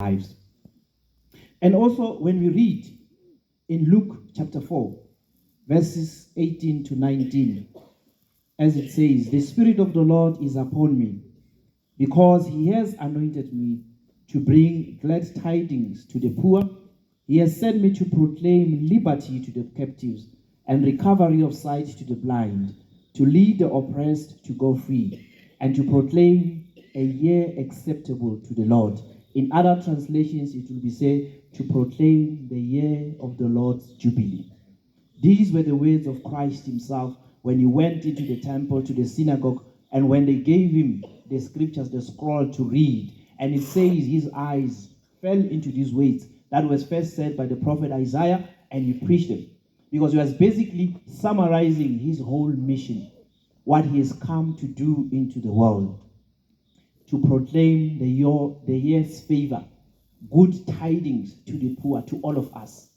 lives. And also, when we read in Luke chapter 4, verses 18 to 19, as it says, "The Spirit of the Lord is upon me, because he has anointed me to bring glad tidings to the poor. He has sent me to proclaim liberty to the captives and recovery of sight to the blind, to lead the oppressed to go free, and to proclaim a year acceptable to the Lord." In other translations, it will be said, to proclaim the year of the Lord's Jubilee. These were the words of Christ himself when he went into the temple, to the synagogue, and when they gave him the scriptures, the scroll to read, and it says his eyes fell into these words that was first said by the prophet Isaiah, and he preached them. Because he was basically summarizing his whole mission, what he has come to do into the world, to proclaim the year's favor, good tidings to the poor, to all of us.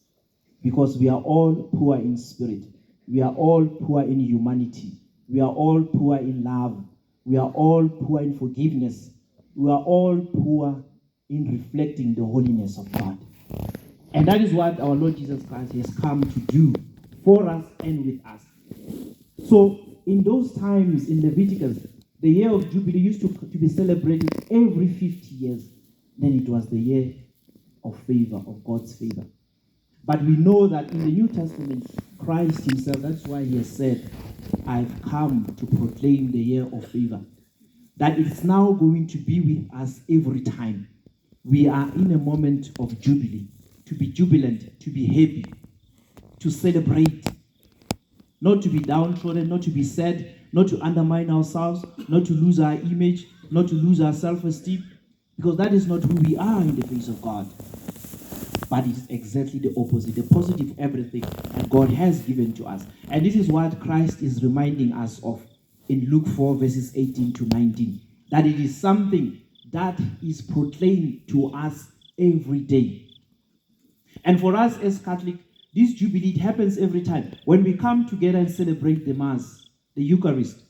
Because we are all poor in spirit. We are all poor in humanity. We are all poor in love. We are all poor in forgiveness. We are all poor in reflecting the holiness of God. And that is what our Lord Jesus Christ has come to do for us and with us. So in those times in Leviticus, the year of Jubilee used to be celebrated every 50 years. Then it was the year of favor, of God's favor. But we know that in the New Testament, Christ himself, that's why he has said, "I've come to proclaim the year of favor." That it's now going to be with us every time. We are in a moment of Jubilee, to be jubilant, to be happy, to celebrate, not to be downtrodden, not to be sad, not to undermine ourselves, not to lose our image, not to lose our self-esteem, because that is not who we are in the face of God. But it's exactly the opposite, the positive everything that God has given to us. And this is what Christ is reminding us of in Luke 4, verses 18 to 19. That it is something that is proclaimed to us every day. And for us as Catholic, this Jubilee happens every time. When we come together and celebrate the Mass, the Eucharist,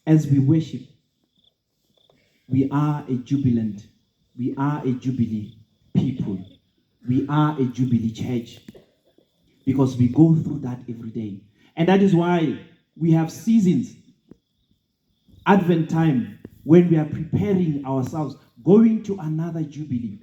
as we worship, we are a jubilant. We are a Jubilee people. We are a Jubilee church, because we go through that every day. And that is why we have seasons, Advent time, when we are preparing ourselves, going to another Jubilee.